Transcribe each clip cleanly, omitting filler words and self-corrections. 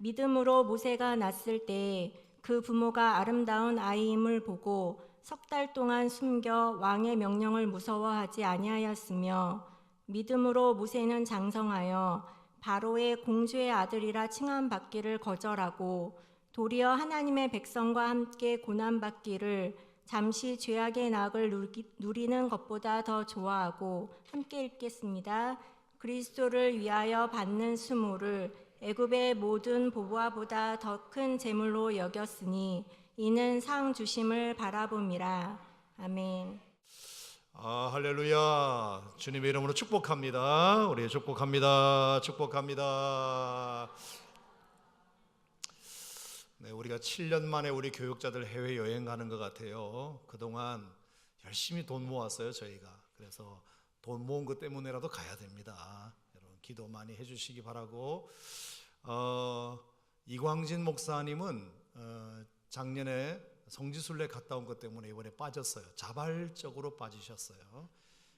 믿음으로 모세가 낳았을 때 그 부모가 아름다운 아이임을 보고 석 달 동안 숨겨 왕의 명령을 무서워하지 아니하였으며, 믿음으로 모세는 장성하여 바로의 공주의 아들이라 칭함받기를 거절하고 도리어 하나님의 백성과 함께 고난받기를 잠시 죄악의 낙을 누리는 것보다 더 좋아하고. 함께 읽겠습니다. 그리스도를 위하여 받는 수모를 애굽의 모든 보화보다 더 큰 재물로 여겼으니 이는 상 주심을 바라봄이라. 아멘. 할렐루야. 주님의 이름으로 축복합니다. 우리 축복합니다. 축복합니다. 네, 우리가 7년 만에 우리 교육자들 해외 여행 가는 것 같아요. 그동안 열심히 돈 모았어요, 저희가. 그래서 돈 모은 것 때문에라도 가야 됩니다. 여러분 기도 많이 해주시기 바라고. 이광진 목사님은 작년에 성지순례 갔다 온 것 때문에 이번에 빠졌어요. 자발적으로 빠지셨어요.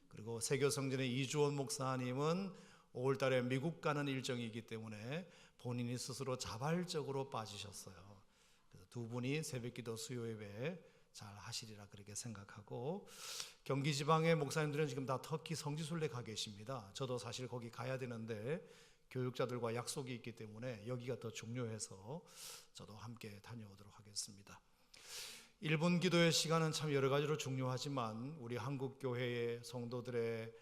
그리고 세교성전의 이주원 목사님은 5월 달에 미국 가는 일정이기 때문에 본인이 스스로 자발적으로 빠지셨어요. 그래서 두 분이 새벽기도 수요예배 잘 하시리라 그렇게 생각하고, 경기 지방의 목사님들은 지금 다 터키 성지순례 가 계십니다. 저도 사실 거기 가야 되는데 교육자들과 약속이 있기 때문에 여기가 더 중요해서 저도 함께 다녀오도록 하겠습니다. 1분 기도의 시간은 참 여러 가지로 중요하지만 우리 한국 교회의 성도들의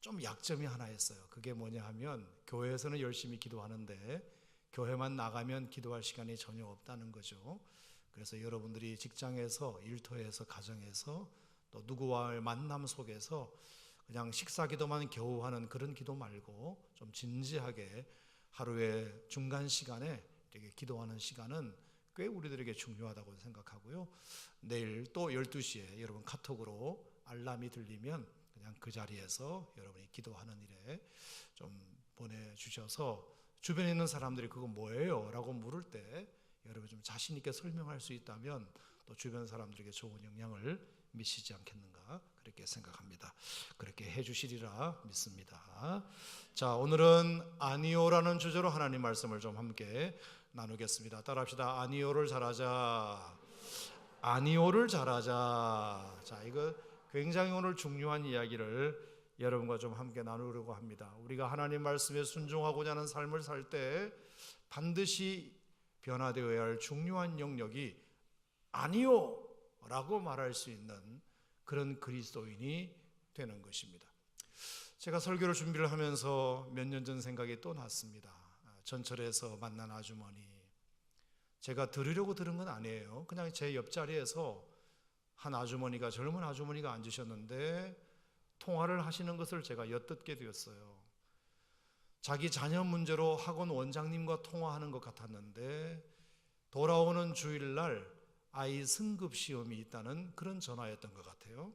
좀 약점이 하나 있어요. 그게 뭐냐 하면 교회에서는 열심히 기도하는데 교회만 나가면 기도할 시간이 전혀 없다는 거죠. 그래서 여러분들이 직장에서, 일터에서, 가정에서, 또 누구와의 만남 속에서 그냥 식사 기도만 겨우 하는 그런 기도 말고 좀 진지하게 하루의 중간 시간에 이렇게 기도하는 시간은 꽤 우리들에게 중요하다고 생각하고요. 내일 또 12시에 여러분 카톡으로 알람이 들리면 그냥 그 자리에서 여러분이 기도하는 일에 좀 보내주셔서 주변에 있는 사람들이 그거 뭐예요? 라고 물을 때 여러분 좀 자신 있게 설명할 수 있다면 또 주변 사람들에게 좋은 영향을 미치지 않겠는가 그렇게 생각합니다. 그렇게 해주시리라 믿습니다. 자, 오늘은 아니오라는 주제로 하나님 말씀을 좀 함께 나누겠습니다. 따라합시다. 아니오를 잘하자. 아니오를 잘하자. 자, 이거 굉장히 오늘 중요한 이야기를 여러분과 좀 함께 나누려고 합니다. 우리가 하나님 말씀에 순종하고자 하는 삶을 살 때 반드시 변화되어야 할 중요한 영역이 아니오 라고 말할 수 있는 그런 그리스도인이 되는 것입니다. 제가 설교를 준비를 하면서 몇 년 전 생각이 또 났습니다. 전철에서 만난 아주머니, 제가 들으려고 들은 건 아니에요. 그냥 제 옆자리에서 한 아주머니가, 젊은 아주머니가 앉으셨는데 통화를 하시는 것을 제가 엿듣게 되었어요. 자기 자녀 문제로 학원 원장님과 통화하는 것 같았는데 돌아오는 주일날 아이 승급 시험이 있다는 그런 전화였던 것 같아요.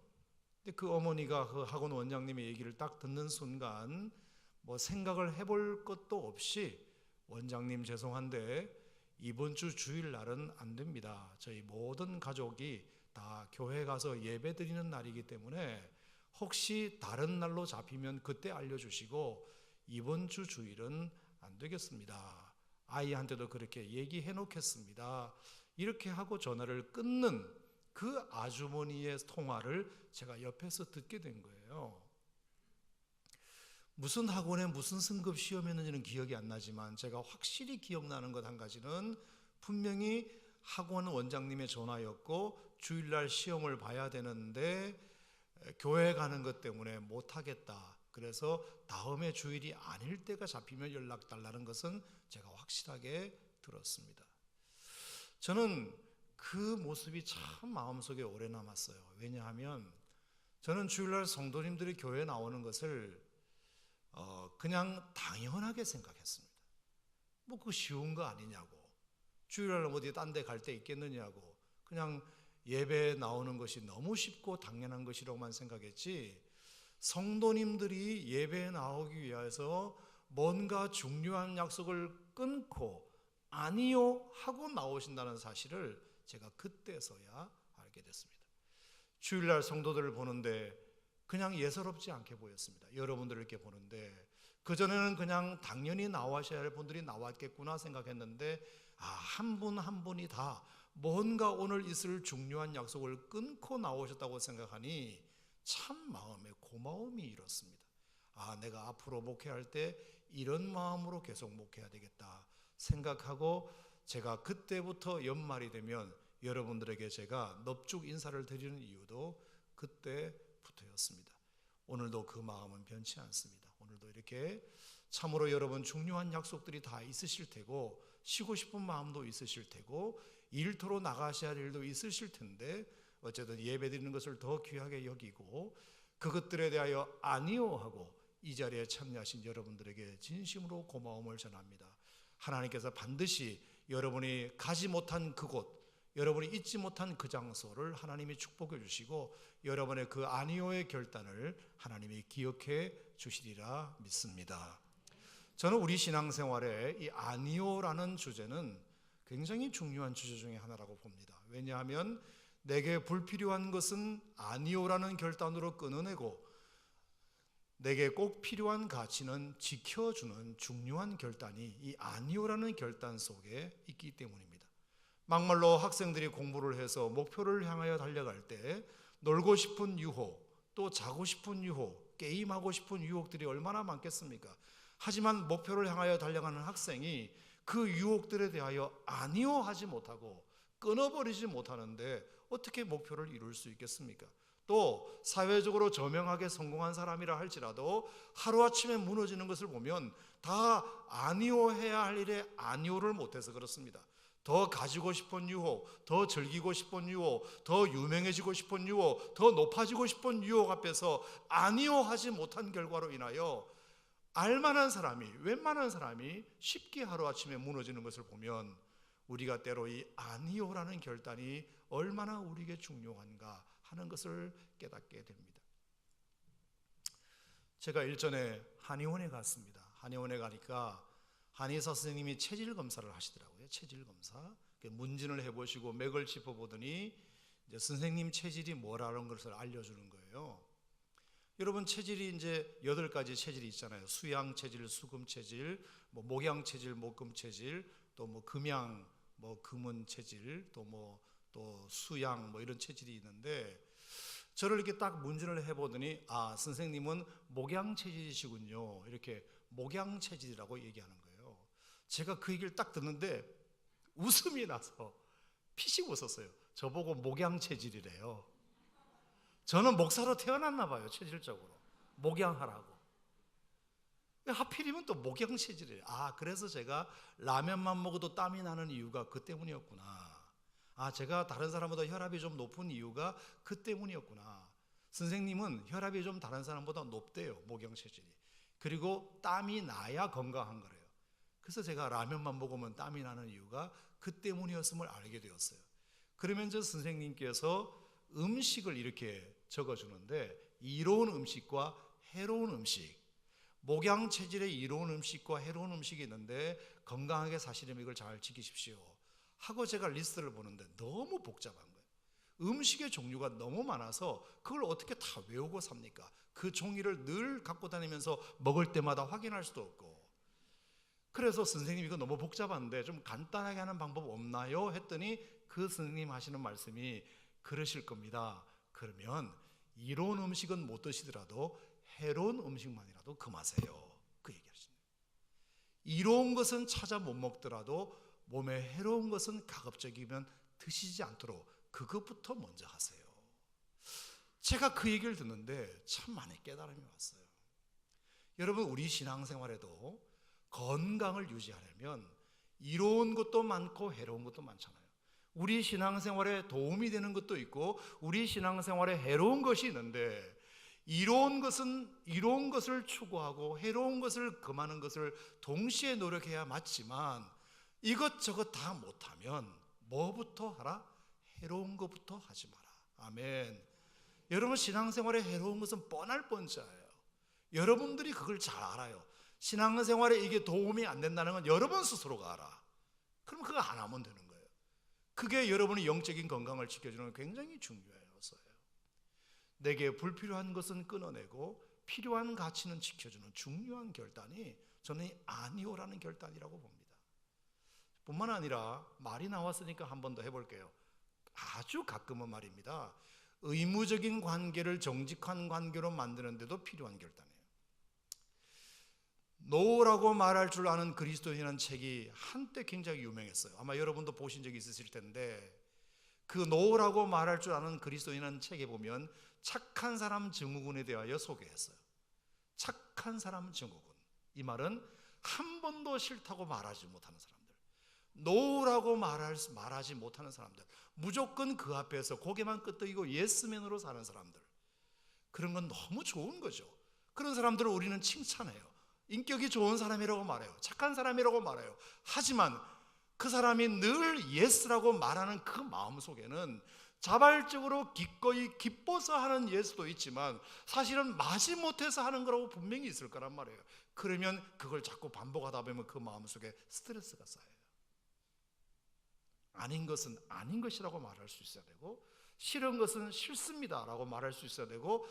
근데 그 어머니가 그 학원 원장님의 얘기를 딱 듣는 순간 뭐 생각을 해볼 것도 없이, 원장님 죄송한데 이번 주 주일날은 안 됩니다. 저희 모든 가족이 다 교회 가서 예배 드리는 날이기 때문에 혹시 다른 날로 잡히면 그때 알려주시고 이번 주 주일은 안 되겠습니다. 아이한테도 그렇게 얘기해 놓겠습니다. 이렇게 하고 전화를 끊는 그 아주머니의 통화를 제가 옆에서 듣게 된 거예요. 무슨 학원에 무슨 승급 시험했는지는 기억이 안 나지만 제가 확실히 기억나는 것 한 가지는 분명히 학원 원장님의 전화였고 주일날 시험을 봐야 되는데 교회 가는 것 때문에 못하겠다. 그래서 다음에 주일이 아닐 때가 잡히면 연락 달라는 것은 제가 확실하게 들었습니다. 저는 그 모습이 참 마음속에 오래 남았어요. 왜냐하면 저는 주일날 성도님들이 교회에 나오는 것을 그냥 당연하게 생각했습니다. 뭐 그거 쉬운 거 아니냐고, 주일날 어디 딴 데 갈 때 있겠느냐고, 그냥 예배에 나오는 것이 너무 쉽고 당연한 것이라고만 생각했지, 성도님들이 예배에 나오기 위해서 뭔가 중요한 약속을 끊고 아니요 하고 나오신다는 사실을 제가 그때서야 알게 됐습니다. 주일날 성도들을 보는데 그냥 예사롭지 않게 보였습니다. 여러분들을 이렇게 보는데 그전에는 그냥 당연히 나와셔야 할 분들이 나왔겠구나 생각했는데 한 분 한 분이 다 뭔가 오늘 있을 중요한 약속을 끊고 나오셨다고 생각하니 참 마음에 고마움이 일었습니다. 내가 앞으로 목회할 때 이런 마음으로 계속 목회해야 되겠다 생각하고 제가 그때부터 연말이 되면 여러분들에게 제가 넙죽 인사를 드리는 이유도 그때부터였습니다. 오늘도 그 마음은 변치 않습니다. 오늘도 이렇게 참으로 여러분 중요한 약속들이 다 있으실 테고 쉬고 싶은 마음도 있으실 테고 일터로 나가셔야 할 일도 있으실 텐데 어쨌든 예배드리는 것을 더 귀하게 여기고 그것들에 대하여 아니요 하고 이 자리에 참여하신 여러분들에게 진심으로 고마움을 전합니다. 하나님께서 반드시 여러분이 가지 못한 그곳, 여러분이 잊지 못한 그 장소를 하나님이 축복해 주시고 여러분의 그 아니오의 결단을 하나님이 기억해 주시리라 믿습니다. 저는 우리 신앙생활에 이 아니오라는 주제는 굉장히 중요한 주제 중에 하나라고 봅니다. 왜냐하면 내게 불필요한 것은 아니오라는 결단으로 끊어내고 내게 꼭 필요한 가치는 지켜주는 중요한 결단이 이 아니오라는 결단 속에 있기 때문입니다. 막말로 학생들이 공부를 해서 목표를 향하여 달려갈 때 놀고 싶은 유혹, 또 자고 싶은 유혹, 게임하고 싶은 유혹들이 얼마나 많겠습니까? 하지만 목표를 향하여 달려가는 학생이 그 유혹들에 대하여 아니요 하지 못하고 끊어버리지 못하는데 어떻게 목표를 이룰 수 있겠습니까? 또 사회적으로 저명하게 성공한 사람이라 할지라도 하루아침에 무너지는 것을 보면 다 아니요 해야 할 일에 아니요를 못해서 그렇습니다. 더 가지고 싶은 유혹, 더 즐기고 싶은 유혹, 더 유명해지고 싶은 유혹, 더 높아지고 싶은 유혹 앞에서 아니요 하지 못한 결과로 인하여 알만한 사람이, 웬만한 사람이 쉽게 하루아침에 무너지는 것을 보면 우리가 때로 이 아니요라는 결단이 얼마나 우리에게 중요한가 하는 것을 깨닫게 됩니다. 제가 일전에 한의원에 갔습니다. 한의원에 가니까 한의사 선생님이 체질 검사를 하시더라고요. 체질 검사. 문진을 해보시고 맥을 짚어보더니 이제 선생님 체질이 뭐라는 것을 알려주는 거예요. 여러분 체질이 이제 8가지 체질이 있잖아요. 수양 체질, 수금 체질, 목양 체질, 목금 체질, 또 금양, 금은 체질, 또 수양 이런 체질이 있는데 저를 이렇게 딱 문진을 해보더니 선생님은 목양 체질이시군요. 이렇게 목양 체질이라고 얘기하는 거예요. 제가 그 얘기를 딱 듣는데 웃음이 나서 피식 웃었어요. 저보고 목양 체질이래요. 저는 목사로 태어났나 봐요. 체질적으로 목양하라고. 하필이면 또 목양 체질이에요. 그래서 제가 라면만 먹어도 땀이 나는 이유가 그 때문이었구나. 제가 다른 사람보다 혈압이 좀 높은 이유가 그 때문이었구나. 선생님은 혈압이 좀 다른 사람보다 높대요. 목양 체질이. 그리고 땀이 나야 건강한 거래요. 그래서 제가 라면만 먹으면 땀이 나는 이유가 그 때문이었음을 알게 되었어요. 그러면 저 선생님께서 음식을 이렇게 적어주는데 이로운 음식과 해로운 음식, 목양 체질의 이로운 음식과 해로운 음식이 있는데 건강하게 사시려면 이걸 잘 지키십시오 하고 제가 리스트를 보는데 너무 복잡한 거예요. 음식의 종류가 너무 많아서 그걸 어떻게 다 외우고 삽니까? 그 종이를 늘 갖고 다니면서 먹을 때마다 확인할 수도 없고. 그래서 선생님 이거 너무 복잡한데 좀 간단하게 하는 방법 없나요? 했더니 그 선생님 하시는 말씀이 그러실 겁니다. 그러면 이로운 음식은 못 드시더라도 해로운 음식만이라도 금하세요. 그 얘기하시네요. 이로운 것은 찾아 못 먹더라도 몸에 해로운 것은 가급적이면 드시지 않도록 그것부터 먼저 하세요. 제가 그 얘기를 듣는데 참 많이 깨달음이 왔어요. 여러분 우리 신앙생활에도 건강을 유지하려면 이로운 것도 많고 해로운 것도 많잖아요. 우리 신앙생활에 도움이 되는 것도 있고 우리 신앙생활에 해로운 것이 있는데 이로운 것을 추구하고 해로운 것을 금하는 것을 동시에 노력해야 맞지만 이것저것 다 못하면 뭐부터 하라? 해로운 것부터 하지 마라. 아멘. 여러분 신앙생활에 해로운 것은 뻔할 뻔자예요. 여러분들이 그걸 잘 알아요. 신앙생활에 이게 도움이 안 된다는 건 여러분 스스로가 알아. 그럼 그거 안 하면 되는 거예요. 그게 여러분의 영적인 건강을 지켜주는 굉장히 중요한 요소예요. 내게 불필요한 것은 끊어내고 필요한 가치는 지켜주는 중요한 결단이 저는 이 아니오라는 결단이라고 봅니다. 뿐만 아니라 말이 나왔으니까 한 번 더 해볼게요. 아주 가끔은 말입니다. 의무적인 관계를 정직한 관계로 만드는데도 필요한 결단이에요. 노라고 말할 줄 아는 그리스도인이라는 책이 한때 굉장히 유명했어요. 아마 여러분도 보신 적이 있으실 텐데, 그 노라고 말할 줄 아는 그리스도인이라는 책에 보면 착한 사람 증후군에 대하여 소개했어요. 착한 사람 증후군. 이 말은 한 번도 싫다고 말하지 못하는 사람들, 노라고 말하지 못하는 사람들, 무조건 그 앞에서 고개만 끄덕이고 예스맨으로 사는 사람들, 그런 건 너무 좋은 거죠. 그런 사람들을 우리는 칭찬해요. 인격이 좋은 사람이라고 말해요. 착한 사람이라고 말해요. 하지만 그 사람이 늘 예스라고 말하는 그 마음 속에는 자발적으로 기꺼이 기뻐서 하는 예수도 있지만 사실은 마지못해서 하는 거라고 분명히 있을 거란 말이에요. 그러면 그걸 자꾸 반복하다 보면 그 마음속에 스트레스가 쌓여요. 아닌 것은 아닌 것이라고 말할 수 있어야 되고, 싫은 것은 싫습니다라고 말할 수 있어야 되고,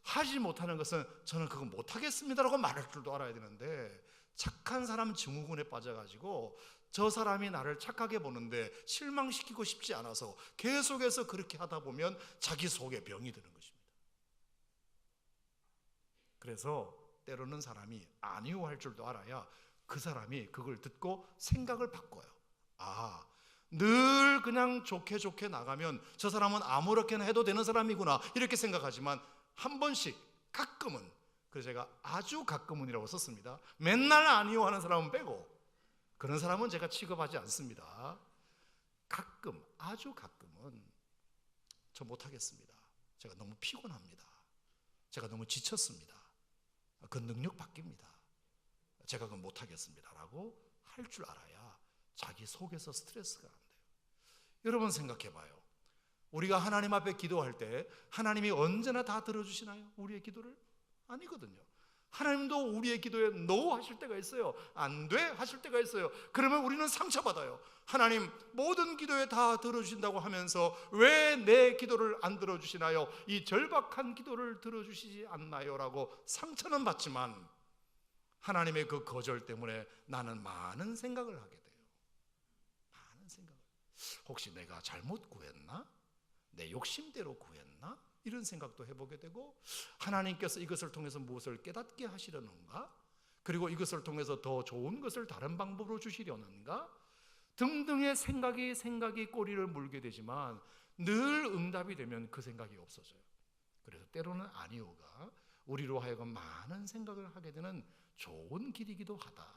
하지 못하는 것은 저는 그거 못하겠습니다라고 말할 줄도 알아야 되는데, 착한 사람 증후군에 빠져가지고 저 사람이 나를 착하게 보는데 실망시키고 싶지 않아서 계속해서 그렇게 하다 보면 자기 속에 병이 드는 것입니다. 그래서 때로는 사람이 아니오 할 줄도 알아야 그 사람이 그걸 듣고 생각을 바꿔요. 아, 늘 그냥 좋게 좋게 나가면 저 사람은 아무렇게나 해도 되는 사람이구나 이렇게 생각하지만, 한 번씩 가끔은, 그래서 제가 아주 가끔은이라고 썼습니다. 맨날 아니오 하는 사람은 빼고, 그런 사람은 제가 취급하지 않습니다. 가끔, 아주 가끔은 저 못하겠습니다. 제가 너무 피곤합니다. 제가 너무 지쳤습니다. 그 능력 바뀝니다. 제가 그건 못하겠습니다 라고 할 줄 알아야 자기 속에서 스트레스가 안 돼요. 여러분 생각해봐요. 우리가 하나님 앞에 기도할 때 하나님이 언제나 다 들어주시나요? 우리의 기도를? 아니거든요. 하나님도 우리의 기도에 노 하실 때가 있어요. 안 돼 하실 때가 있어요. 그러면 우리는 상처받아요. 하나님 모든 기도에 다 들어주신다고 하면서 왜 내 기도를 안 들어주시나요? 이 절박한 기도를 들어주시지 않나요? 라고 상처는 받지만 하나님의 그 거절 때문에 나는 많은 생각을 하게 돼요. 많은 생각을. 혹시 내가 잘못 구했나? 내 욕심대로 구했나? 이런 생각도 해보게 되고, 하나님께서 이것을 통해서 무엇을 깨닫게 하시려는가? 그리고 이것을 통해서 더 좋은 것을 다른 방법으로 주시려는가? 등등의 생각이 꼬리를 물게 되지만 늘 응답이 되면 그 생각이 없어져요. 그래서 때로는 아니오가 우리로 하여금 많은 생각을 하게 되는 좋은 길이기도 하다.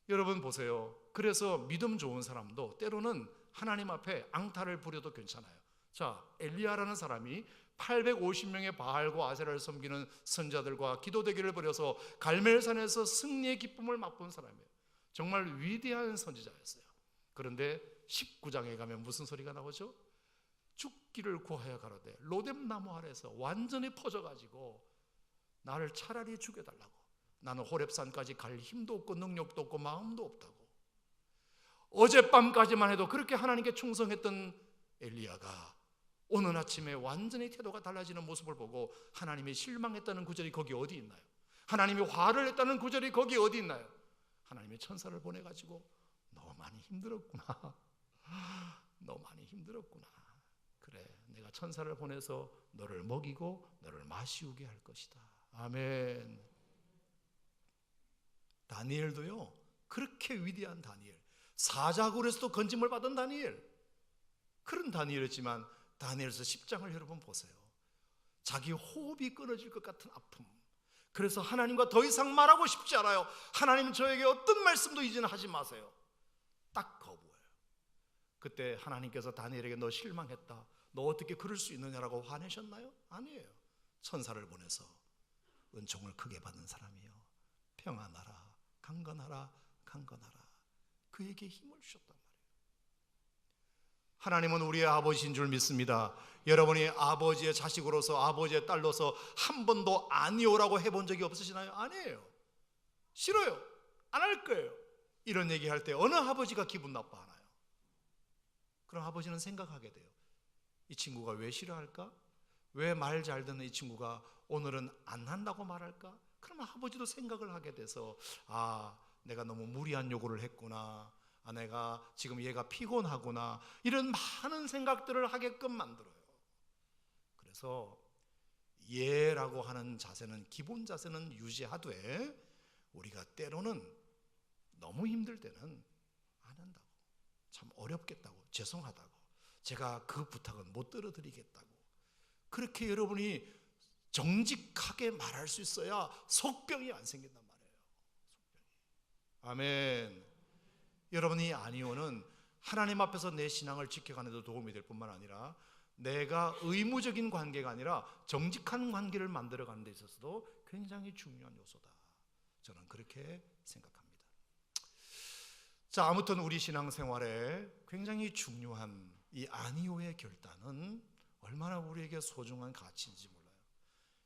여러분 보세요. 그래서 믿음 좋은 사람도 때로는 하나님 앞에 앙탈을 부려도 괜찮아요. 자, 엘리야라는 사람이 850명의 바알과 아세라를 섬기는 선자들과 기도 대결을 벌여서 갈멜산에서 승리의 기쁨을 맛본 사람이에요. 정말 위대한 선지자였어요. 그런데 19장에 가면 무슨 소리가 나오죠? 죽기를 구하여 가로되 로뎀나무 아래서 완전히 퍼져가지고 나를 차라리 죽여달라고, 나는 호렙산까지 갈 힘도 없고 능력도 없고 마음도 없다고. 어젯밤까지만 해도 그렇게 하나님께 충성했던 엘리야가 오늘 아침에 완전히 태도가 달라지는 모습을 보고 하나님이 실망했다는 구절이 거기 어디 있나요? 하나님이 화를 냈다는 구절이 거기 어디 있나요? 하나님이 천사를 보내가지고 너 많이 힘들었구나. 너 많이 힘들었구나. 그래, 내가 천사를 보내서 너를 먹이고 너를 마시우게 할 것이다. 아멘. 다니엘도요, 그렇게 위대한 다니엘, 사자굴에서도 건짐을 받은 다니엘, 그런 다니엘이었지만 다니엘서 10장을 여러분 보세요. 자기 호흡이 끊어질 것 같은 아픔. 그래서 하나님과 더 이상 말하고 싶지 않아요. 하나님 저에게 어떤 말씀도 이제는 하지 마세요. 딱 거부해요. 그때 하나님께서 다니엘에게 너 실망했다, 너 어떻게 그럴 수 있느냐라고 화내셨나요? 아니에요. 천사를 보내서 은총을 크게 받은 사람이요, 평안하라, 강건하라, 강건하라, 그에게 힘을 주셨단 말이에요. 하나님은 우리의 아버지인 줄 믿습니다. 여러분이 아버지의 자식으로서, 아버지의 딸로서 한 번도 아니오라고 해본 적이 없으시나요? 아니에요. 싫어요. 안 할 거예요. 이런 얘기할 때 어느 아버지가 기분 나빠하나요? 그럼 아버지는 생각하게 돼요. 이 친구가 왜 싫어할까? 왜 말 잘 듣는 이 친구가 오늘은 안 한다고 말할까? 그러면 아버지도 생각을 하게 돼서 내가 너무 무리한 요구를 했구나, 내가 지금 얘가 피곤하구나, 이런 많은 생각들을 하게끔 만들어요. 그래서 예라고 하는 자세는, 기본 자세는 유지하되 우리가 때로는 너무 힘들 때는 안 한다고, 참 어렵겠다고, 죄송하다고, 제가 그 부탁은 못 들어드리겠다고, 그렇게 여러분이 정직하게 말할 수 있어야 속병이 안 생긴단 말이에요. 속병이. 아멘. 여러분이 아니오는 하나님 앞에서 내 신앙을 지켜가는 데 도움이 될 뿐만 아니라 내가 의무적인 관계가 아니라 정직한 관계를 만들어가는 데 있어서도 굉장히 중요한 요소다, 저는 그렇게 생각합니다. 자, 아무튼 우리 신앙생활에 굉장히 중요한 이 아니오의 결단은 얼마나 우리에게 소중한 가치인지 몰라요.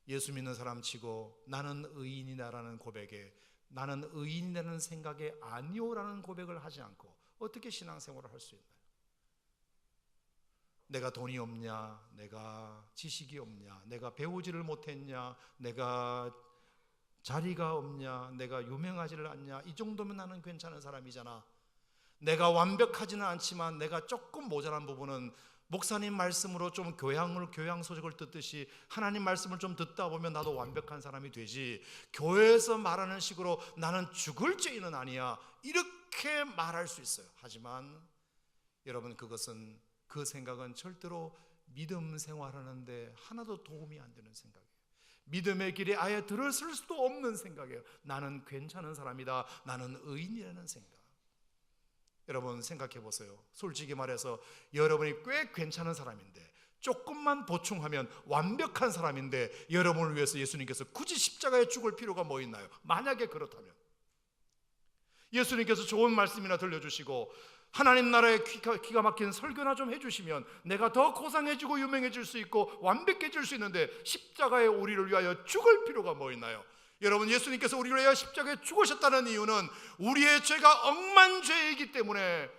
예수 믿는 사람 치고 나는 의인이다라는 고백에, 나는 의인이라는 생각에 아니오라는 고백을 하지 않고 어떻게 신앙생활을 할 수 있나요? 내가 돈이 없냐, 내가 지식이 없냐, 내가 배우지를 못했냐, 내가 자리가 없냐, 내가 유명하지를 않냐, 이 정도면 나는 괜찮은 사람이잖아. 내가 완벽하지는 않지만 내가 조금 모자란 부분은 목사님 말씀으로 좀 교양 소식을 듣듯이 하나님 말씀을 좀 듣다 보면 나도 완벽한 사람이 되지, 교회에서 말하는 식으로 나는 죽을 죄인은 아니야, 이렇게 말할 수 있어요. 하지만 여러분, 그것은, 그 생각은 절대로 믿음 생활하는데 하나도 도움이 안 되는 생각이에요. 믿음의 길에 아예 들어설 수도 없는 생각이에요. 나는 괜찮은 사람이다, 나는 의인이라는 생각. 여러분 생각해 보세요. 솔직히 말해서 여러분이 꽤 괜찮은 사람인데, 조금만 보충하면 완벽한 사람인데, 여러분을 위해서 예수님께서 굳이 십자가에 죽을 필요가 뭐 있나요? 만약에 그렇다면 예수님께서 좋은 말씀이나 들려주시고 하나님 나라에 기가 막힌 설교나 좀 해주시면 내가 더 고상해지고 유명해질 수 있고 완벽해질 수 있는데, 십자가에 우리를 위하여 죽을 필요가 뭐 있나요? 여러분, 예수님께서 우리를 위하여 십자가에 죽으셨다는 이유는 우리의 죄가 억만 죄이기 때문에,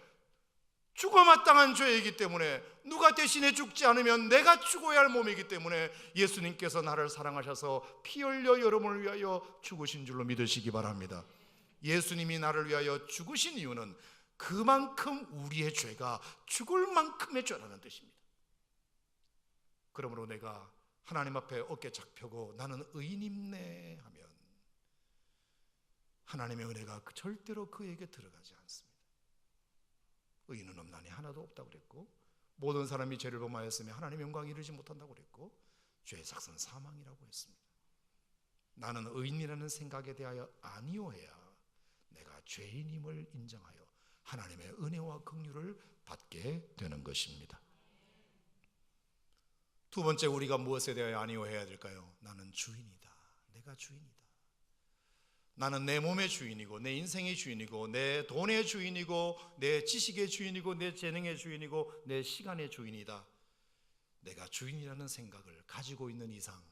죽어마땅한 죄이기 때문에, 누가 대신에 죽지 않으면 내가 죽어야 할 몸이기 때문에 예수님께서 나를 사랑하셔서 피 흘려 여러분을 위하여 죽으신 줄로 믿으시기 바랍니다. 예수님이 나를 위하여 죽으신 이유는 그만큼 우리의 죄가 죽을 만큼의 죄라는 뜻입니다. 그러므로 내가 하나님 앞에 어깨 착 펴고 나는 의인임네 하면 하나님의 은혜가 절대로 그에게 들어가지 않습니다. 의인은 없나니 하나도 없다고 그랬고, 모든 사람이 죄를 범하였으며 하나님의 영광에 이르지 못한다고 그랬고, 죄의 삭은 사망이라고 했습니다. 나는 의인이라는 생각에 대하여 아니오해야 내가 죄인임을 인정하여 하나님의 은혜와 긍휼을 받게 되는 것입니다. 두 번째, 우리가 무엇에 대하여 아니오해야 될까요? 나는 주인이다, 내가 주인이다. 나는 내 몸의 주인이고 내 인생의 주인이고 내 돈의 주인이고 내 지식의 주인이고 내 재능의 주인이고 내 시간의 주인이다. 내가 주인이라는 생각을 가지고 있는 이상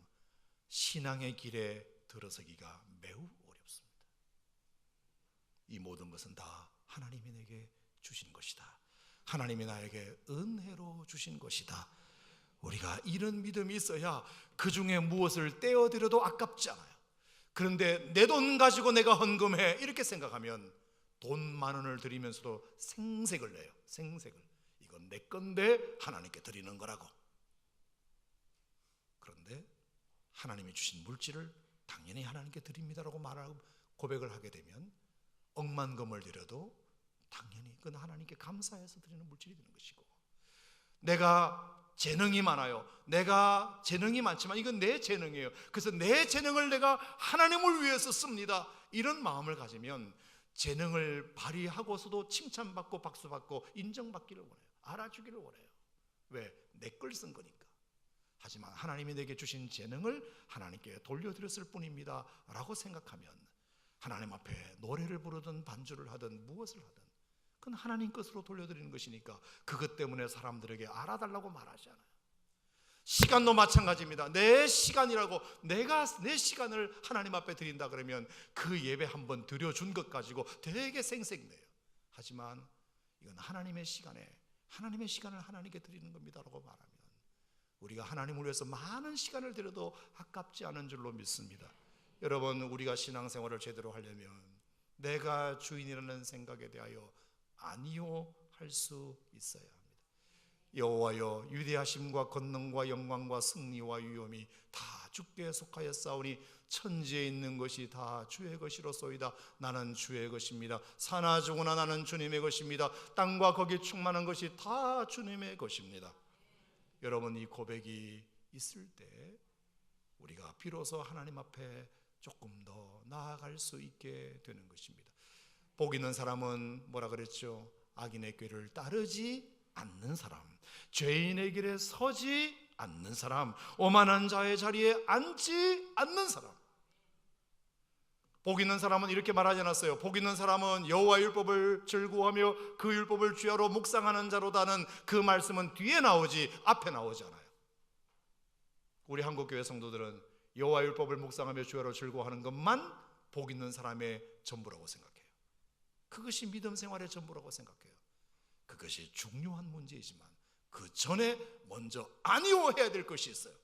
신앙의 길에 들어서기가 매우 어렵습니다. 이 모든 것은 다 하나님이 내게 주신 것이다, 하나님이 나에게 은혜로 주신 것이다. 우리가 이런 믿음이 있어야 그 중에 무엇을 떼어드려도 아깝지 않아요. 그런데 내 돈 가지고 내가 헌금해, 이렇게 생각하면 돈 10,000원을 드리면서도 생색을 내요. 생색을. 이건 내 건데 하나님께 드리는 거라고. 그런데 하나님이 주신 물질을 당연히 하나님께 드립니다라고 말하고 고백을 하게 되면 억만금을 드려도 당연히 그건 하나님께 감사해서 드리는 물질이 되는 것이고, 내가 재능이 많아요, 내가 재능이 많지만 이건 내 재능이에요, 그래서 내 재능을 내가 하나님을 위해서 씁니다, 이런 마음을 가지면 재능을 발휘하고서도 칭찬받고 박수받고 인정받기를 원해요. 알아주기를 원해요. 왜? 내 걸 쓴 거니까. 하지만 하나님이 내게 주신 재능을 하나님께 돌려드렸을 뿐입니다 라고 생각하면 하나님 앞에 노래를 부르든 반주를 하든 무엇을 하든 그건 하나님 것으로 돌려드리는 것이니까 그것 때문에 사람들에게 알아달라고 말하지 않아요. 시간도 마찬가지입니다. 내 시간이라고, 내가 내 시간을 하나님 앞에 드린다 그러면 그 예배 한번 드려준 것 가지고 되게 생색내요. 하지만 이건 하나님의 시간을 하나님께 드리는 겁니다 라고 말하면 우리가 하나님을 위해서 많은 시간을 들여도 아깝지 않은 줄로 믿습니다. 여러분, 우리가 신앙생활을 제대로 하려면 내가 주인이라는 생각에 대하여 아니요 할 수 있어야 합니다. 여호와여, 위대하심과 권능과 영광과 승리와 위엄이 다 주께 속하여 싸우니 천지에 있는 것이 다 주의 것이로소이다. 나는 주의 것입니다. 사나 죽으나 나는 주님의 것입니다. 땅과 거기 충만한 것이 다 주님의 것입니다. 여러분, 이 고백이 있을 때 우리가 비로소 하나님 앞에 조금 더 나아갈 수 있게 되는 것입니다. 복 있는 사람은 뭐라 그랬죠? 악인의 꾀를 따르지 않는 사람, 죄인의 길에 서지 않는 사람, 오만한 자의 자리에 앉지 않는 사람. 복 있는 사람은 이렇게 말하지 않았어요. 복 있는 사람은 여호와 율법을 즐거워하며 그 율법을 주야로 묵상하는 자로다는 그 말씀은 뒤에 나오지 앞에 나오지 않아요. 우리 한국교회 성도들은 여호와 율법을 묵상하며 주야로 즐거워하는 것만 복 있는 사람의 전부라고 생각해요. 그것이 믿음 생활의 전부라고 생각해요. 그것이 중요한 문제이지만 그 전에 먼저 아니오해야 될 것이 있어요.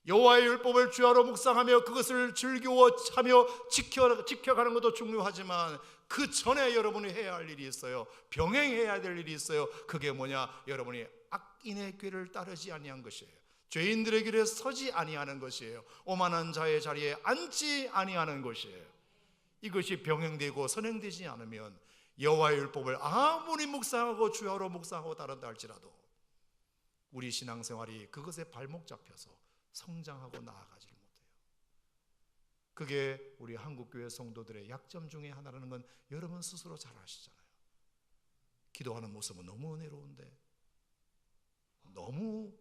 여호와의 율법을 주야로 묵상하며 그것을 즐거워하며 지켜가는 것도 중요하지만 그 전에 여러분이 해야 할 일이 있어요. 병행해야 될 일이 있어요. 그게 뭐냐? 여러분이 악인의 꾀를 따르지 아니한 것이에요. 죄인들의 길에 서지 아니하는 것이에요. 오만한 자의 자리에 앉지 아니하는 것이에요. 이것이 병행되고 선행되지 않으면 여호와의 율법을 아무리 묵상하고 주야로 묵상하고 따른다 할지라도 우리 신앙생활이 그것에 발목 잡혀서 성장하고 나아가지를 못해요. 그게 우리 한국교회 성도들의 약점 중에 하나라는 건 여러분 스스로 잘 아시잖아요. 기도하는 모습은 너무 은혜로운데, 너무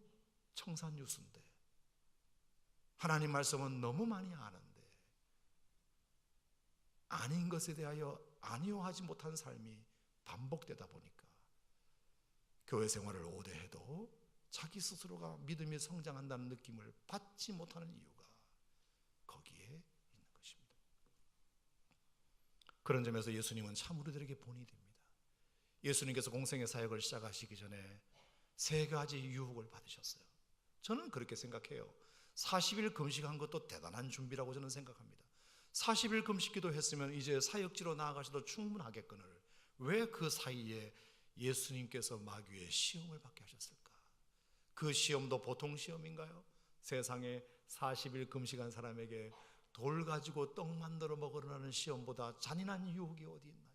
청산유수인데, 하나님 말씀은 너무 많이 아는데 아닌 것에 대하여 아니오하지 못한 삶이 반복되다 보니까 교회 생활을 오래 해도 자기 스스로가 믿음이 성장한다는 느낌을 받지 못하는 이유가 거기에 있는 것입니다. 그런 점에서 예수님은 참 우리들에게 본이 됩니다. 예수님께서 공생의 사역을 시작하시기 전에 3가지 유혹을 받으셨어요. 저는 그렇게 생각해요. 40일 금식한 것도 대단한 준비라고 저는 생각합니다. 40일 금식 기도했으면 이제 사역지로 나아가셔도 충분하겠거늘 왜 그 사이에 예수님께서 마귀의 시험을 받게 하셨을까? 그 시험도 보통 시험인가요? 세상에 40일 금식한 사람에게 돌 가지고 떡 만들어 먹으라는 시험보다 잔인한 유혹이 어디 있나요?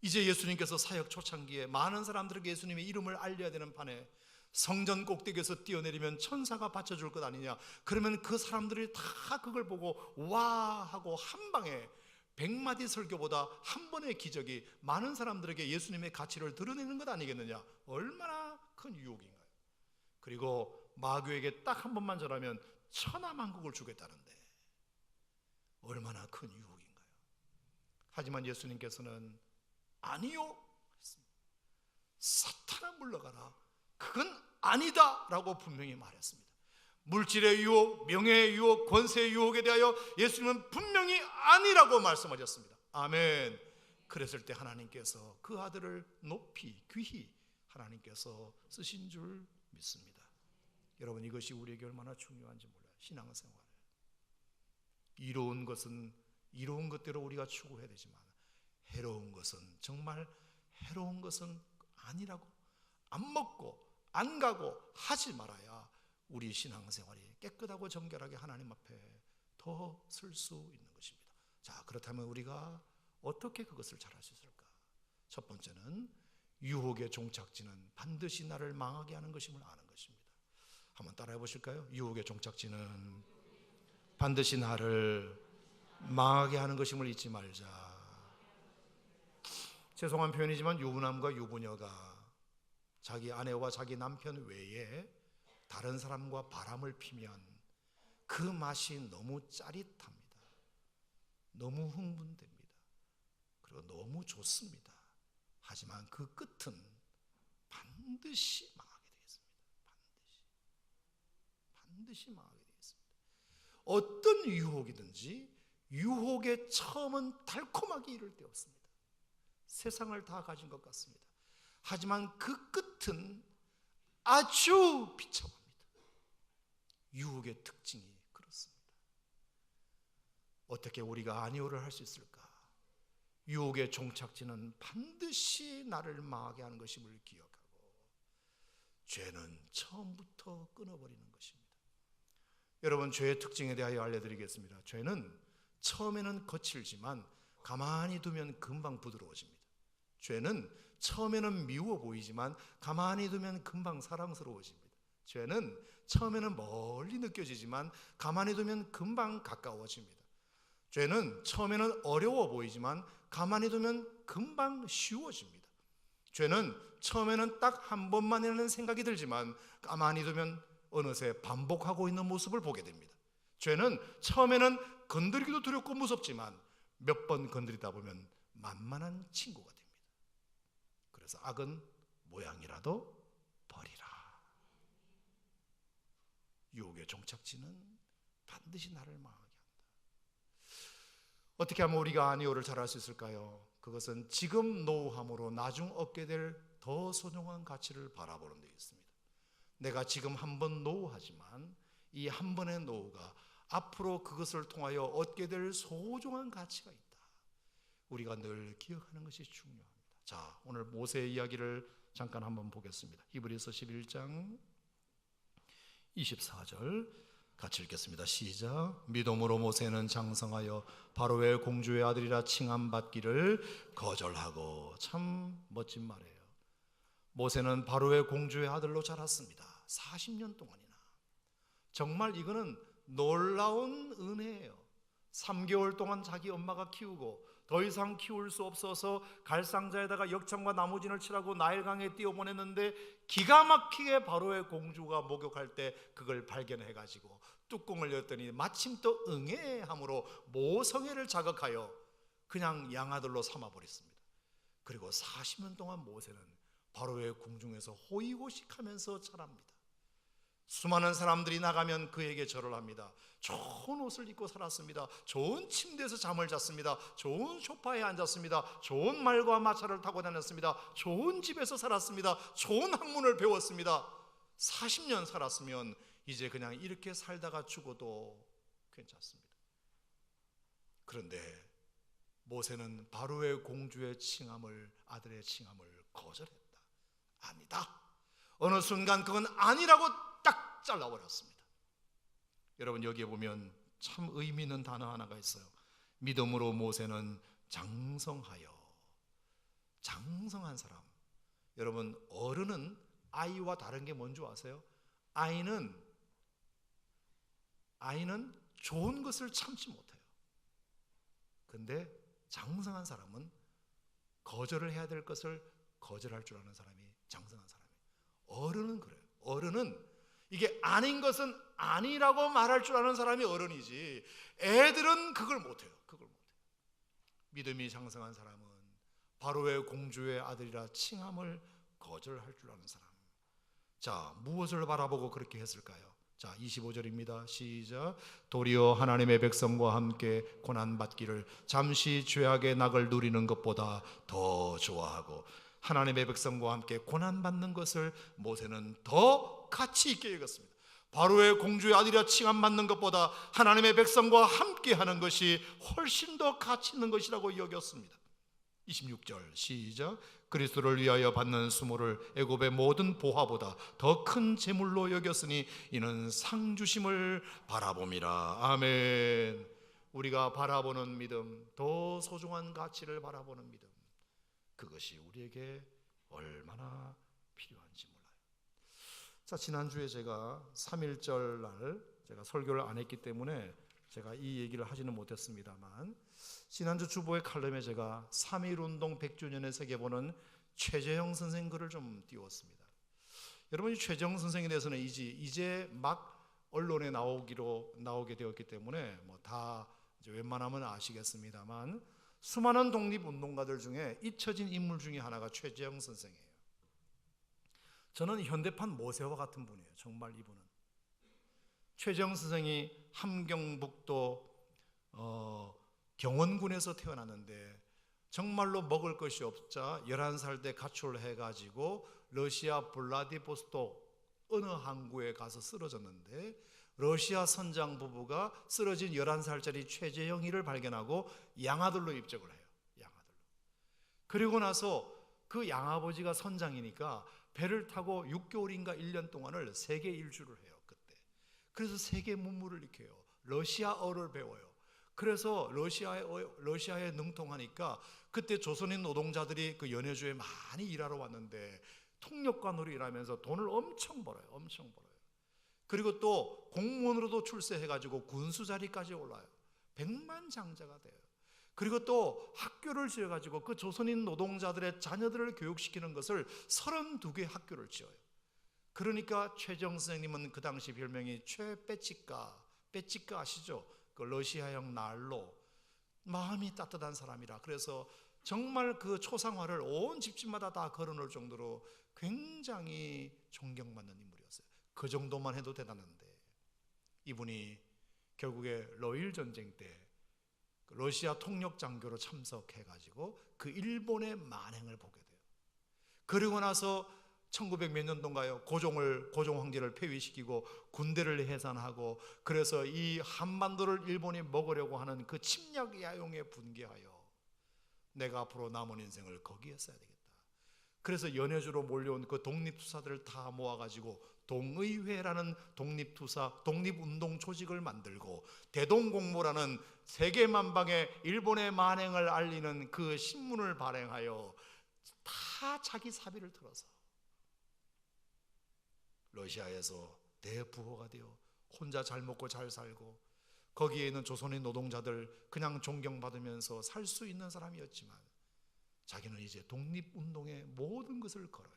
이제 예수님께서 사역 초창기에 많은 사람들에게 예수님의 이름을 알려야 되는 판에 성전 꼭대기에서 뛰어내리면 천사가 받쳐줄 것 아니냐. 그러면 그 사람들이 다 그걸 보고 와 하고 한 방에 100마디 설교보다 한 번의 기적이 많은 사람들에게 예수님의 가치를 드러내는 것 아니겠느냐. 얼마나 큰 유혹인가요? 그리고 마귀에게 딱 한 번만 전하면 천하만국을 주겠다는데 얼마나 큰 유혹인가요? 하지만 예수님께서는 아니요 했습니다. 사탄아 물러가라. 그건 아니다 라고 분명히 말했습니다. 물질의 유혹, 명예의 유혹, 권세의 유혹에 대하여 예수님은 분명히 아니라고 말씀하셨습니다. 아멘. 그랬을 때 하나님께서 그 아들을 높이 귀히 하나님께서 쓰신 줄 믿습니다. 여러분, 이것이 우리에게 얼마나 중요한지 몰라요. 신앙생활 이로운 것은 이로운 것대로 우리가 추구해야 되지만 해로운 것은 정말 해로운 것은 아니라고, 안 먹고 안 가고 하지 말아야 우리 신앙생활이 깨끗하고 정결하게 하나님 앞에 더 설 수 있는 것입니다. 자, 그렇다면 우리가 어떻게 그것을 잘할 수 있을까? 첫 번째는 유혹의 종착지는 반드시 나를 망하게 하는 것임을 아는 것입니다. 한번 따라해 보실까요? 유혹의 종착지는 반드시 나를 망하게 하는 것임을 잊지 말자. 죄송한 표현이지만 유부남과 유부녀가 자기 아내와 자기 남편 외에 다른 사람과 바람을 피면 그 맛이 너무 짜릿합니다. 너무 흥분됩니다. 그리고 너무 좋습니다. 하지만 그 끝은 반드시 망하게 되겠습니다. 반드시 망하게 되겠습니다. 어떤 유혹이든지 유혹의 처음은 달콤하게 이를 데 없습니다. 세상을 다 가진 것 같습니다. 하지만 그 끝은 아주 비참합니다. 유혹의 특징이 그렇습니다. 어떻게 우리가 아니오를 할 수 있을까? 유혹의 종착지는 반드시 나를 망하게 하는 것임을 기억하고 죄는 처음부터 끊어버리는 것입니다. 여러분, 죄의 특징에 대하여 알려드리겠습니다. 죄는 처음에는 거칠지만 가만히 두면 금방 부드러워집니다. 죄는 처음에는 미워 보이지만 가만히 두면 금방 사랑스러워집니다. 죄는 처음에는 멀리 느껴지지만 가만히 두면 금방 가까워집니다. 죄는 처음에는 어려워 보이지만 가만히 두면 금방 쉬워집니다. 죄는 처음에는 딱 한 번만 하는 생각이 들지만 가만히 두면 어느새 반복하고 있는 모습을 보게 됩니다. 죄는 처음에는 건드리기도 두렵고 무섭지만 몇 번 건드리다 보면 만만한 친구가 됩니다. 그래서 악은 모양이라도 버리라. 유혹의 종착지는 반드시 나를 망하게 한다. 어떻게 하면 우리가 아니오를 잘할 수 있을까요? 그것은 지금 노후함으로 나중 얻게 될 더 소중한 가치를 바라보는 데 있습니다. 내가 지금 한 번 노후하지만 이 한 번의 노후가 앞으로 그것을 통하여 얻게 될 소중한 가치가 있다. 우리가 늘 기억하는 것이 중요합니다. 자, 오늘 모세의 이야기를 잠깐 한번 보겠습니다. 히브리서 11장 24절 같이 읽겠습니다. 시작. 믿음으로 모세는 장성하여 바로의 공주의 아들이라 칭함받기를 거절하고. 참 멋진 말이에요. 모세는 바로의 공주의 아들로 자랐습니다. 40년 동안이나. 정말 이거는 놀라운 은혜예요. 3개월 동안 자기 엄마가 키우고 더 이상 키울 수 없어서 갈상자에다가 역청과 나무진을 칠하고 나일강에 띄워보냈는데 기가 막히게 바로의 공주가 목욕할 때 그걸 발견해가지고 뚜껑을 열었더니 마침 또 응애함으로 모성애를 자극하여 그냥 양아들로 삼아버렸습니다. 그리고 40년 동안 모세는 바로의 궁중에서 호의호식하면서 자랍니다. 수많은 사람들이 나가면 그에게 절을 합니다. 좋은 옷을 입고 살았습니다. 좋은 침대에서 잠을 잤습니다. 좋은 소파에 앉았습니다. 좋은 말과 마차를 타고 다녔습니다. 좋은 집에서 살았습니다. 좋은 학문을 배웠습니다. 40년 살았으면 이제 그냥 이렇게 살다가 죽어도 괜찮습니다. 그런데 모세는 바로의 공주의 칭함을, 아들의 칭함을 거절했다. 아니다. 어느 순간 그건 아니라고 딱 잘라버렸습니다. 여러분, 여기에 보면 참 의미 있는 단어 하나가 있어요. 믿음으로 모세는 장성하여. 장성한 사람. 여러분, 어른은 아이와 다른 게 뭔지 아세요? 아이는 좋은 것을 참지 못해요. 근데 장성한 사람은 거절을 해야 될 것을 거절할 줄 아는 사람이 장성한 사람이에요. 어른은 그래요. 어른은 이게 아닌 것은 아니라고 말할 줄 아는 사람이 어른이지, 애들은 그걸 못해요. 믿음이 장성한 사람은 바로의 공주의 아들이라 칭함을 거절할 줄 아는 사람. 자, 무엇을 바라보고 그렇게 했을까요? 자, 25절입니다. 시작. 도리어 하나님의 백성과 함께 고난받기를 잠시 죄악의 낙을 누리는 것보다 더 좋아하고, 하나님의 백성과 함께 고난받는 것을 모세는 더 가치 있게 여겼습니다. 바로의 공주의 아들이라 칭함받는 것보다 하나님의 백성과 함께 하는 것이 훨씬 더 가치 있는 것이라고 여겼습니다. 26절 시작. 그리스도를 위하여 받는 수모를 애굽의 모든 보화보다 더 큰 재물로 여겼으니 이는 상 주심을 바라봄이라. 아멘. 우리가 바라보는 믿음, 더 소중한 가치를 바라보는 믿음, 그것이 우리에게 얼마나 필요한지 몰라요. 자, 지난주에 제가 3.1절 날 제가 설교를 안 했기 때문에 제가 이 얘기를 하지는 못했습니다만, 지난주 주보의 칼럼에 제가 3.1운동 100주년에 새겨보는 최재형 선생 글을 좀 띄웠습니다. 여러분, 이 최재형 선생에 대해서는 이제 막 언론에 나오게 되었기 때문에 뭐 다 이제 웬만하면 아시겠습니다만, 수많은 독립운동가들 중에 잊혀진 인물 중에 하나가 최재형 선생이에요. 저는 현대판 모세와 같은 분이에요. 정말 이분은. 최재형 선생이 함경북도 경원군에서 태어났는데 정말로 먹을 것이 없자 11살 때 가출을 해가지고 러시아 블라디보스톡 어느 항구에 가서 쓰러졌는데 러시아 선장 부부가 쓰러진 11살짜리 최재형이를 발견하고 양아들로 입적을 해요. 양아들로. 그리고 나서 그 양아버지가 선장이니까 배를 타고 6개월인가 1년 동안을 세계 일주를 해요. 그때. 그래서 세계 문물을 익혀요. 러시아어를 배워요. 그래서 러시아에 능통하니까 그때 조선인 노동자들이 그 연해주에 많이 일하러 왔는데 통역관으로 일하면서 돈을 엄청 벌어요. 엄청 벌어요. 그리고 또 공무원으로도 출세해가지고 군수 자리까지 올라요. 백만장자가 돼요. 그리고 또 학교를 지어가지고 그 조선인 노동자들의 자녀들을 교육시키는 것을 32개 학교를 지어요. 그러니까 최정 선생님은 그 당시 별명이 최빼치까, 빼치까 아시죠? 그 러시아형 난로, 마음이 따뜻한 사람이라. 그래서 정말 그 초상화를 온 집집마다 다 걸어놓을 정도로 굉장히 존경받는 인물이었어요. 그 정도만 해도 대단한데 이분이 결국에 러일 전쟁 때 러시아 통역 장교로 참석해가지고 그 일본의 만행을 보게 돼요. 그리고 나서 1900 몇 년도인가요? 고종 황제를 폐위시키고 군대를 해산하고 그래서 이 한반도를 일본이 먹으려고 하는 그 침략 야용에 분개하여 내가 앞으로 남은 인생을 거기에 써야 되겠다. 그래서 연해주로 몰려온 그 독립투사들을 다 모아가지고 동의회라는 독립투사, 독립운동 조직을 만들고 대동공모라는 세계만방에 일본의 만행을 알리는 그 신문을 발행하여 다 자기 사비를 들어서 러시아에서 대부호가 되어 혼자 잘 먹고 잘 살고 거기에 있는 조선인 노동자들 그냥 존경받으면서 살 수 있는 사람이었지만 자기는 이제 독립운동의 모든 것을 걸어요.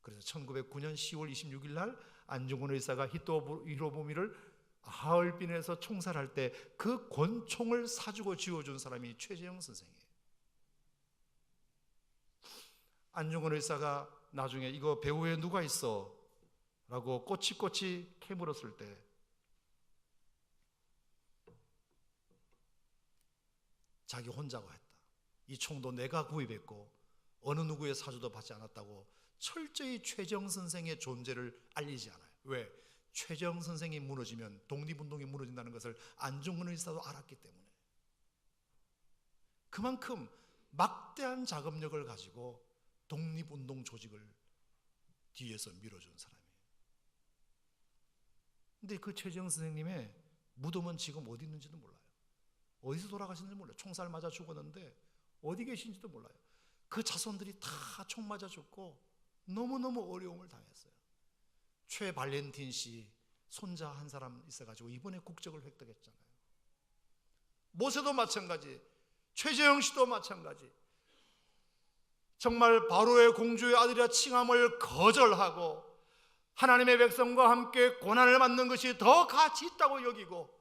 그래서 1909년 10월 26일 날 안중근 의사가 히로부미를 하얼빈에서 총살할 때 그 권총을 사주고 지어준 사람이 최재형 선생이에요. 안중근 의사가 나중에 이거 배후에 누가 있어? 라고 꼬치꼬치 캐물었을 때 자기 혼자가 했다. 이 총도 내가 구입했고 어느 누구의 사주도 받지 않았다고 철저히 최재형 선생의 존재를 알리지 않아요. 왜? 최재형 선생이 무너지면 독립운동이 무너진다는 것을 안중근 의사도 알았기 때문에 그만큼 막대한 자금력을 가지고 독립운동 조직을 뒤에서 밀어준 사람이에요. 근데 그 최재형 선생님의 무덤은 지금 어디 있는지도 몰라요. 어디서 돌아가셨는지 몰라요. 총살 맞아 죽었는데 어디 계신지도 몰라요. 그 자손들이 다 총 맞아 죽고 너무너무 어려움을 당했어요. 최발렌틴 씨 손자 한 사람 있어가지고 이번에 국적을 획득했잖아요. 모세도 마찬가지, 최재형 씨도 마찬가지. 정말 바로의 공주의 아들이라 칭함을 거절하고 하나님의 백성과 함께 고난을 받는 것이 더 가치 있다고 여기고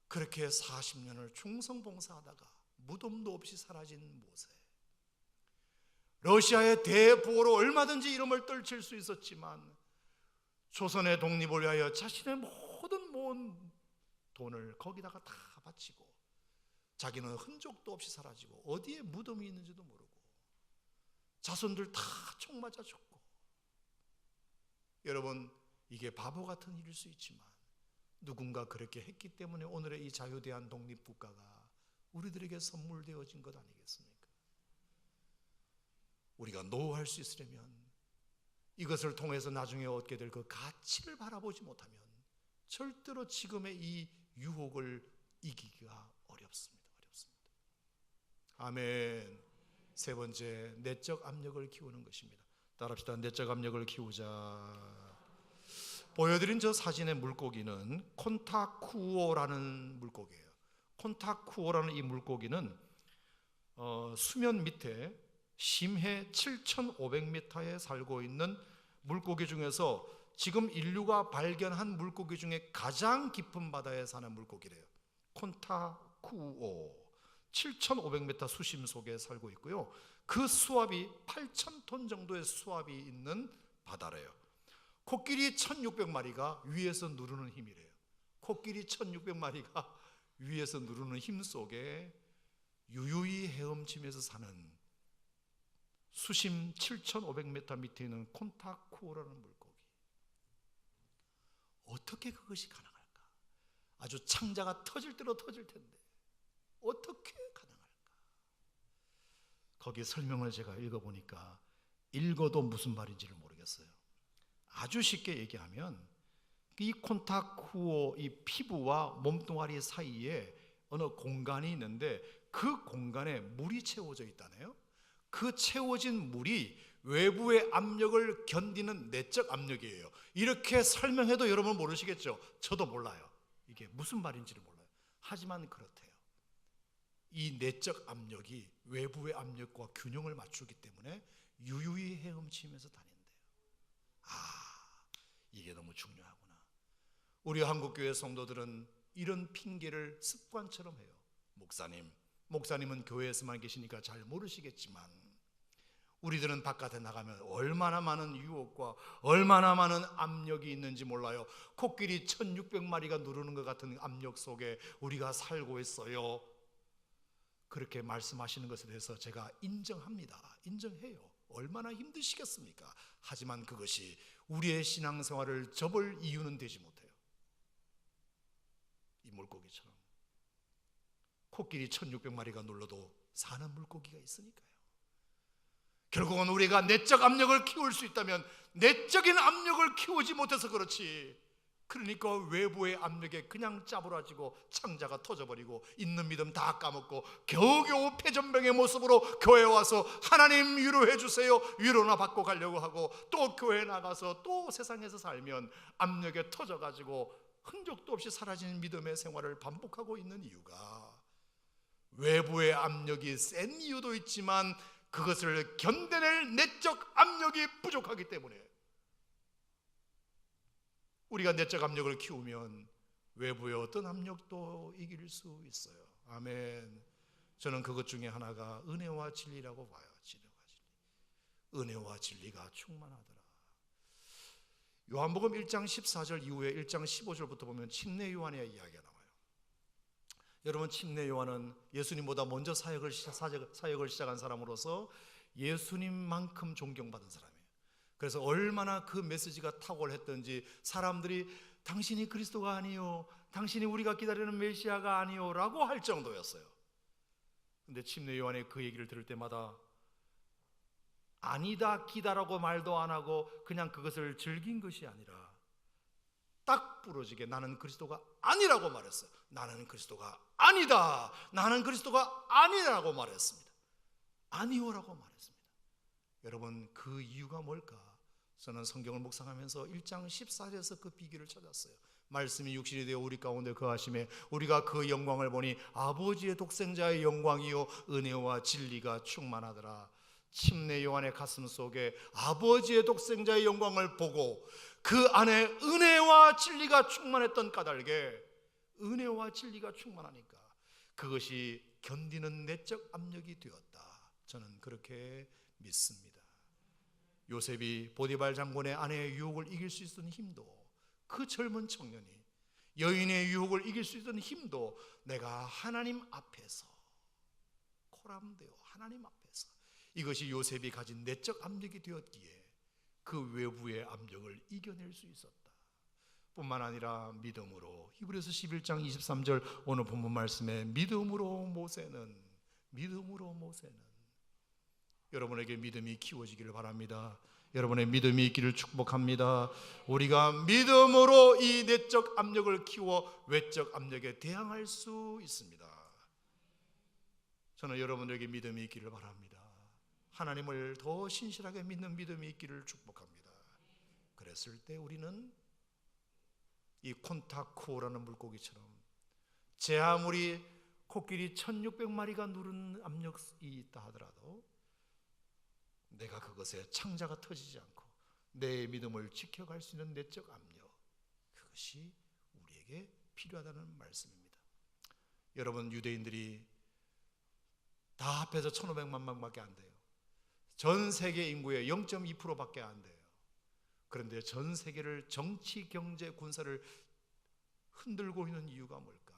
그렇게 40년을 충성봉사하다가 무덤도 없이 사라진 모세. 러시아의 대부호로 얼마든지 이름을 떨칠 수 있었지만 조선의 독립을 위하여 자신의 모든 모은 돈을 거기다가 다 바치고 자기는 흔적도 없이 사라지고 어디에 무덤이 있는지도 모르고 자손들 다 총 맞아 죽고. 여러분, 이게 바보 같은 일일 수 있지만 누군가 그렇게 했기 때문에 오늘의 이 자유대한 독립국가가 우리들에게 선물되어진 것 아니겠습니까? 우리가 노후할 수 있으려면 이것을 통해서 나중에 얻게 될 그 가치를 바라보지 못하면 절대로 지금의 이 유혹을 이기기가 어렵습니다. 아멘. 세 번째, 내적 압력을 키우는 것입니다. 따라합시다. 내적 압력을 키우자. 보여드린 저 사진의 물고기는 콘타쿠오라는 물고기예요. 콘타쿠오라는 이 물고기는 수면 밑에 심해 7,500m에 살고 있는 물고기 중에서 지금 인류가 발견한 물고기 중에 가장 깊은 바다에 사는 물고기래요. 콘타쿠오 7,500m 수심 속에 살고 있고요. 그 수압이 8,000톤 정도의 수압이 있는 바다래요. 코끼리 1,600마리가 위에서 누르는 힘이래요. 코끼리 1,600마리가 위에서 누르는 힘 속에 유유히 헤엄치면서 사는 수심 7,500m 밑에 있는 콘타쿠오라는 물고기. 어떻게 그것이 가능할까? 아주 창자가 터질 대로 터질 텐데 어떻게 가능할까? 거기 설명을 제가 읽어보니까 읽어도 무슨 말인지를 모르겠어요. 아주 쉽게 얘기하면 이 콘타크호, 이 피부와 몸뚱아리 사이에 어느 공간이 있는데 그 공간에 물이 채워져 있다네요. 그 채워진 물이 외부의 압력을 견디는 내적 압력이에요. 이렇게 설명해도 여러분 모르시겠죠? 저도 몰라요. 이게 무슨 말인지를 몰라요. 하지만 그렇대요. 이 내적 압력이 외부의 압력과 균형을 맞추기 때문에 유유히 헤엄치면서 다닌대요. 이게 너무 중요하구나. 우리 한국교회 성도들은 이런 핑계를 습관처럼 해요. 목사님은 교회에서만 계시니까 잘 모르시겠지만 우리들은 바깥에 나가면 얼마나 많은 유혹과 얼마나 많은 압력이 있는지 몰라요. 코끼리 1600마리가 누르는 것 같은 압력 속에 우리가 살고 있어요. 그렇게 말씀하시는 것에 대해서 제가 인정합니다. 인정해요. 얼마나 힘드시겠습니까? 하지만 그것이 우리의 신앙생활을 접을 이유는 되지 못해요. 이 물고기처럼 코끼리 1600마리가 눌러도 사는 물고기가 있으니까요. 결국은 우리가 내적 압력을 키울 수 있다면 내적인 압력을 키우지 못해서 그렇지, 그러니까 외부의 압력에 그냥 짜부라지고 창자가 터져버리고 있는 믿음 다 까먹고 겨우겨우 패전병의 모습으로 교회에 와서 하나님 위로해 주세요, 위로나 받고 가려고 하고 또 교회에 나가서 또 세상에서 살면 압력에 터져가지고 흔적도 없이 사라지는 믿음의 생활을 반복하고 있는 이유가 외부의 압력이 센 이유도 있지만 그것을 견뎌낼 내적 압력이 부족하기 때문에, 우리가 내적 압력을 키우면 외부의 어떤 압력도 이길 수 있어요. 아멘. 저는 그것 중에 하나가 은혜와 진리라고 봐요. 은혜와 진리가 충만하더라. 요한복음 1장 14절 이후에 1장 15절부터 보면 침례 요한의 이야기가 나와요. 여러분, 침례 요한은 예수님보다 먼저 사역을 시작한 사람으로서 예수님만큼 존경받은 사람이에요. 그래서 얼마나 그 메시지가 탁월했던지 사람들이 당신이 그리스도가 아니요, 당신이 우리가 기다리는 메시아가 아니요 라고 할 정도였어요. 근데 침례 요한의 그 얘기를 들을 때마다 아니다 기다라고 말도 안 하고 그냥 그것을 즐긴 것이 아니라 딱 부러지게 나는 그리스도가 아니라고 말했어요. 나는 그리스도가 아니다, 나는 그리스도가 아니라고 말했습니다. 아니오라고 말했습니다. 여러분, 그 이유가 뭘까? 저는 성경을 묵상하면서 1장 14절에서 그 비결을 찾았어요. 말씀이 육신이 되어 우리 가운데 거하심에 우리가 그 영광을 보니 아버지의 독생자의 영광이요 은혜와 진리가 충만하더라. 침례 요한의 가슴 속에 아버지의 독생자의 영광을 보고 그 안에 은혜와 진리가 충만했던 까닭에, 은혜와 진리가 충만하니까 그것이 견디는 내적 압력이 되었다. 저는 그렇게 믿습니다. 요셉이 보디발 장군의 아내의 유혹을 이길 수 있었던 힘도, 그 젊은 청년이 여인의 유혹을 이길 수 있었던 힘도 내가 하나님 앞에서 코람되어 하나님 앞에서, 이것이 요셉이 가진 내적 압력이 되었기에 그 외부의 압력을 이겨낼 수 있었다. 뿐만 아니라 믿음으로, 히브리서 11장 23절 오늘 본문 말씀에 믿음으로 모세는 여러분에게 믿음이 키워지기를 바랍니다. 여러분의 믿음이 있기를 축복합니다. 우리가 믿음으로 이 내적 압력을 키워 외적 압력에 대항할 수 있습니다. 저는 여러분에게 믿음이 있기를 바랍니다. 하나님을 더 신실하게 믿는 믿음이 있기를 축복합니다. 그랬을 때 우리는 이 콘타크호라는 물고기처럼 제 아무리 코끼리 1600마리가 누른 압력이 있다 하더라도 내가 그것에 창자가 터지지 않고 내 믿음을 지켜갈 수 있는 내적 압력, 그것이 우리에게 필요하다는 말씀입니다. 여러분, 유대인들이 다 합해서 1500만 명밖에 안 돼요. 전 세계 인구의 0.2%밖에 안 돼요. 그런데 전 세계를 정치, 경제, 군사를 흔들고 있는 이유가 뭘까?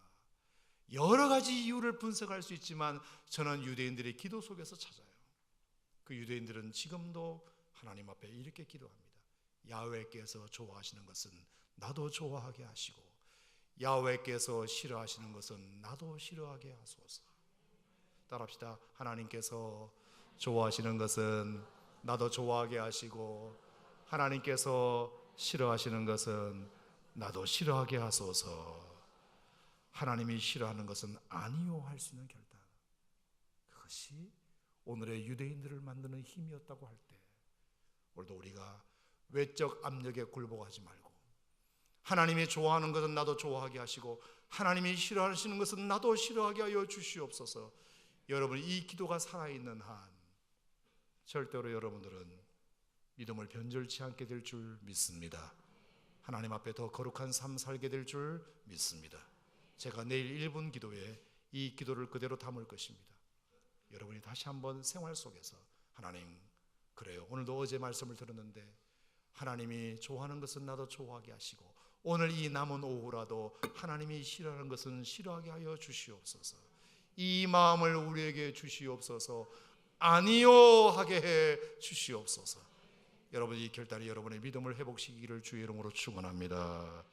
여러 가지 이유를 분석할 수 있지만 저는 유대인들의 기도 속에서 찾아요. 그 유대인들은 지금도 하나님 앞에 이렇게 기도합니다. 야훼께서 좋아하시는 것은 나도 좋아하게 하시고, 야훼께서 싫어하시는 것은 나도 싫어하게 하소서. 따라합시다. 하나님께서 좋아하시는 것은 나도 좋아하게 하시고, 하나님께서 싫어하시는 것은 나도 싫어하게 하소서. 하나님이 싫어하는 것은 아니요 할 수 있는 결단, 그것이 오늘의 유대인들을 만드는 힘이었다고 할 때, 오늘도 우리가 외적 압력에 굴복하지 말고, 하나님이 좋아하는 것은 나도 좋아하게 하시고 하나님이 싫어하시는 것은 나도 싫어하게 하여 주시옵소서. 여러분, 이 기도가 살아있는 한 절대로 여러분들은 믿음을 변절치 않게 될 줄 믿습니다. 하나님 앞에 더 거룩한 삶 살게 될 줄 믿습니다. 제가 내일 1분 기도에 이 기도를 그대로 담을 것입니다. 여러분이 다시 한번 생활 속에서, 하나님, 그래요, 오늘도 어제 말씀을 들었는데 하나님이 좋아하는 것은 나도 좋아하게 하시고, 오늘 이 남은 오후라도 하나님이 싫어하는 것은 싫어하게 하여 주시옵소서. 이 마음을 우리에게 주시옵소서. 아니요 하게 해 주시옵소서. 여러분, 이 결단이 여러분의 믿음을 회복시키기를 주의 이름으로 축원합니다.